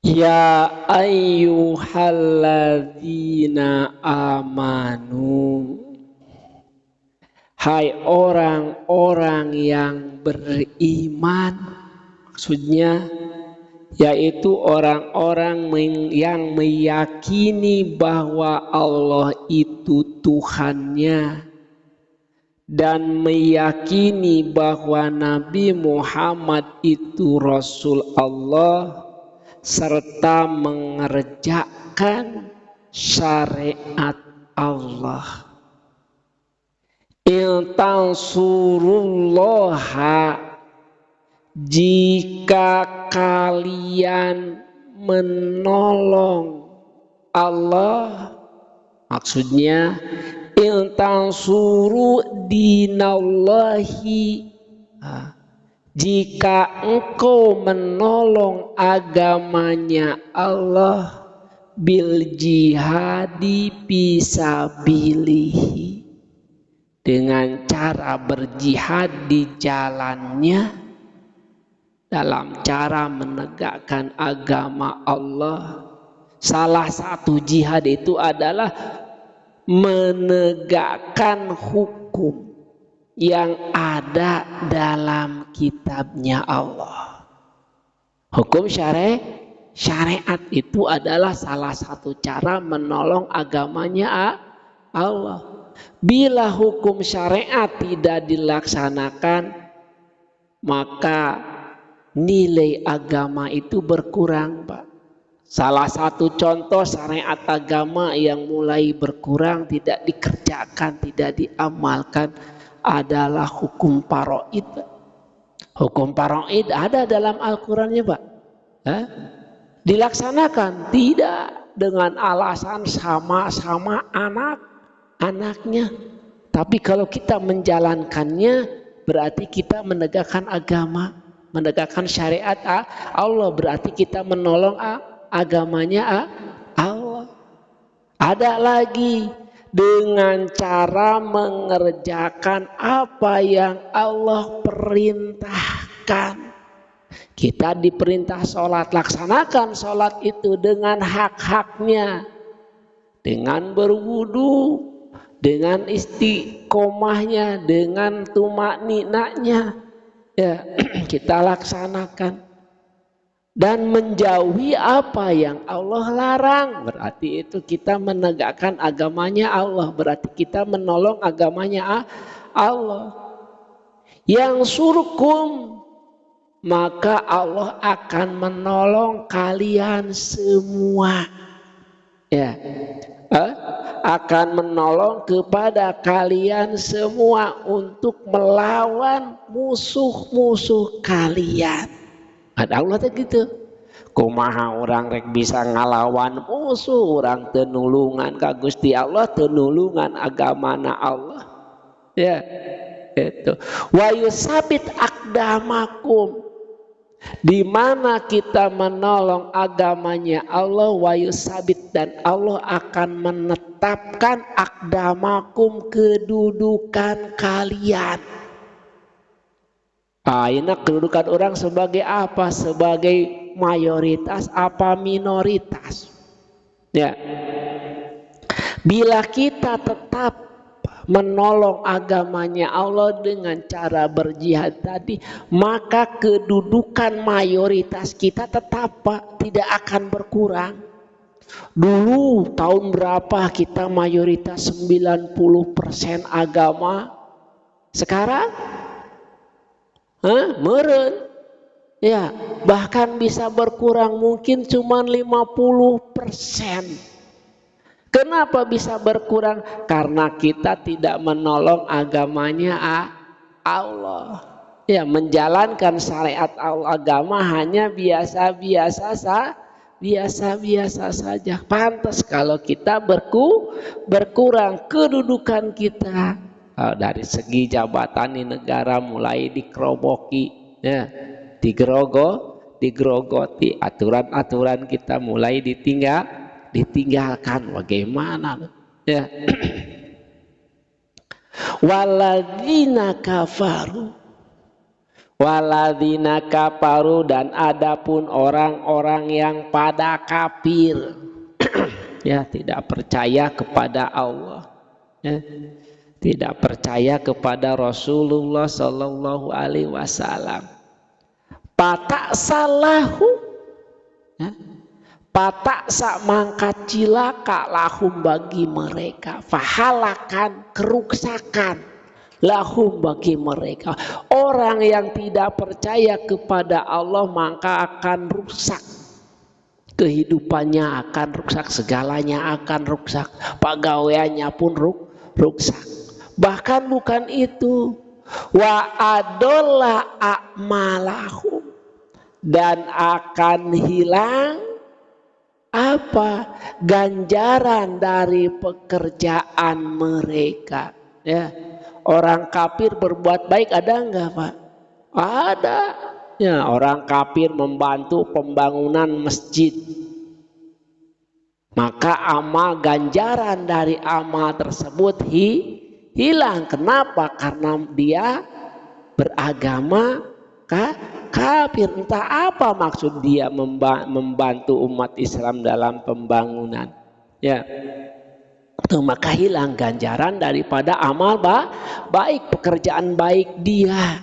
Ya ayyuhalladzina amanu, hai orang-orang yang beriman, maksudnya yaitu orang-orang yang meyakini bahwa Allah itu Tuhannya dan meyakini bahwa Nabi Muhammad itu Rasul Allah serta mengerjakan syariat Allah. In tansurullaha, jika kalian menolong Allah, maksudnya in tansuru dinallahi, jika engkau menolong agamanya Allah, bil jihadi fisabilihi, dengan cara berjihad di jalannya dalam cara menegakkan agama Allah. Salah satu jihad itu adalah menegakkan hukum yang ada dalam kitabnya Allah. Hukum syariat itu adalah salah satu cara menolong agamanya Allah. Bila hukum syariat tidak dilaksanakan, maka nilai agama itu berkurang, Pak. Salah satu contoh syariat agama yang mulai berkurang, tidak dikerjakan, tidak diamalkan adalah hukum faraid. Hukum faraid ada dalam Al-Qur'annya, Pak. Dilaksanakan tidak, dengan alasan sama-sama anaknya. Tapi kalau kita menjalankannya, berarti kita menegakkan agama, menegakkan syariat Allah, berarti kita menolong agamanya Allah. Ada lagi, dengan cara mengerjakan apa yang Allah perintahkan. Kita diperintah sholat, laksanakan sholat itu dengan hak-haknya, dengan berwudu, dengan istiqomahnya, dengan tumakninanya, ya kita laksanakan. Dan menjauhi apa yang Allah larang, berarti itu kita menegakkan agamanya Allah, berarti kita menolong agamanya Allah. Yang surkum, maka Allah akan menolong kalian semua, ya, akan menolong kepada kalian semua untuk melawan musuh-musuh kalian. Ada Allah teh gitu. Kumaha orang rek bisa ngalawan musuh, orang tenulungan ka Gusti Allah, tenulungan agamana Allah. Ya, itu. Wa yusabit aqdamakum, di mana kita menolong agamanya Allah, wa yusabit, dan Allah akan menetapkan aqdamakum, kedudukan kalian. Ini kedudukan orang sebagai apa? Sebagai mayoritas apa minoritas? Ya. Bila kita tetap menolong agamanya Allah dengan cara berjihad tadi, maka kedudukan mayoritas kita tetap, Pak, tidak akan berkurang. Dulu tahun berapa kita mayoritas 90% agama, sekarang meren, ya, bahkan bisa berkurang, mungkin cuma 50%. Kenapa bisa berkurang? Karena kita tidak menolong agamanya Allah. Ya, menjalankan syariat agama hanya biasa-biasa saja. Pantas kalau kita berkurang kedudukan kita. Dari segi jabatan di negara mulai dikeroboki, ya, digerogoti, aturan-aturan kita mulai ditinggalkan. Bagaimana, ya? Walladzina kafaru, Waladzina kafaru, dan adapun orang-orang yang pada kafir ya, tidak percaya kepada Allah ya, tidak percaya kepada Rasulullah Sallallahu Alaihi Wasallam. Patak salahu ya, patak sak mangkat cilaka lahum bagi mereka, fahalakan keruksakan lahum bagi mereka. Orang yang tidak percaya kepada Allah maka akan rusak, kehidupannya akan rusak, segalanya akan rusak, pegawaiannya pun rusak. Bahkan bukan itu, wa adolla a'malahum, dan akan hilang apa? Ganjaran dari pekerjaan mereka ya. Orang kafir berbuat baik ada enggak, Pak? Ada ya. Orang kafir membantu pembangunan masjid, maka amal ganjaran dari amal tersebut hilang. Kenapa? Karena dia beragama kafir. Entah apa maksud dia membantu umat Islam dalam pembangunan ya, itu maka hilang ganjaran daripada amal baik, pekerjaan baik dia,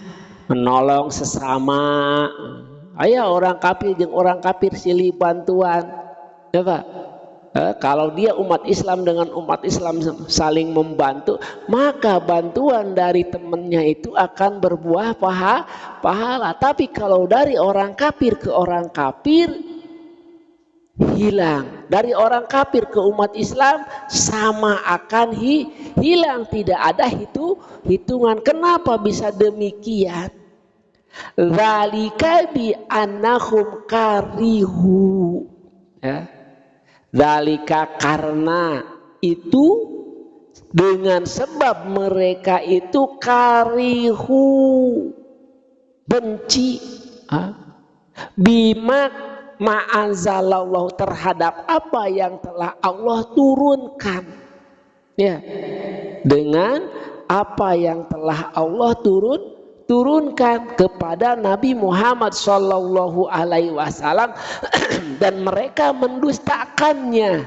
menolong sesama. Ayo orang kafir jeung orang kafir silih bantuan ya, Pak. Kalau dia umat Islam dengan umat Islam saling membantu, maka bantuan dari temannya itu akan berbuah pahala. Tapi kalau dari orang kafir ke orang kafir, hilang. Dari orang kafir ke umat Islam sama akan hilang, tidak ada hitungan. Kenapa bisa demikian? Dzalika bi annahum karihu ya. Dzalika, karena itu, dengan sebab mereka itu karihu, benci bima ma'anzalallahu, terhadap apa yang telah Allah turunkan ya, dengan apa yang telah Allah turunkan kepada Nabi Muhammad Sallallahu Alaihi Wasallam dan mereka mendustakannya,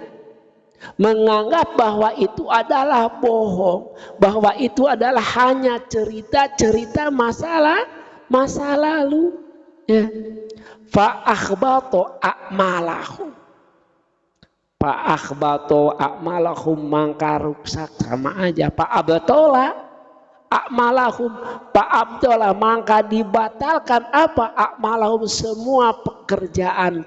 menganggap bahwa itu adalah bohong, bahwa itu adalah hanya cerita-cerita masa lalu ya. Fa akhbatu a'malahum, fa akhbatu a'malahum, mangka rusak, sama aja. Fa abtola a'malahum, fa abtola, mangka dibatalkan apa? A'malahum, semua pekerjaan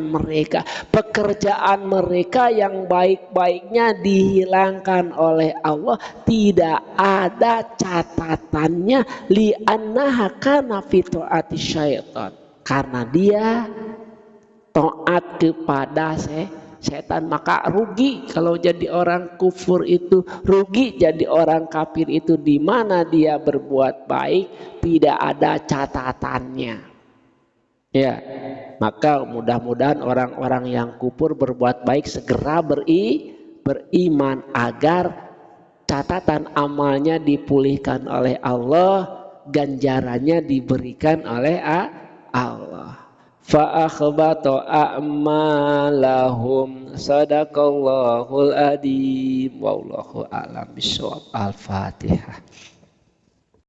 mereka, pekerjaan mereka yang baik-baiknya dihilangkan oleh Allah, tidak ada catatannya, li annaha kana fi ta'ati syaitan, karena dia taat kepada setan. Maka rugi kalau jadi orang kufur itu, rugi jadi orang kafir itu, di mana dia berbuat baik tidak ada catatannya ya. Maka mudah-mudahan orang-orang yang kufur berbuat baik segera beriman agar catatan amalnya dipulihkan oleh Allah, ganjarannya diberikan oleh Allah. Fa akhbatu a'malahum. Sadaqallahul adzim. Wallahu a'lam bishawab. Al-Fatihah.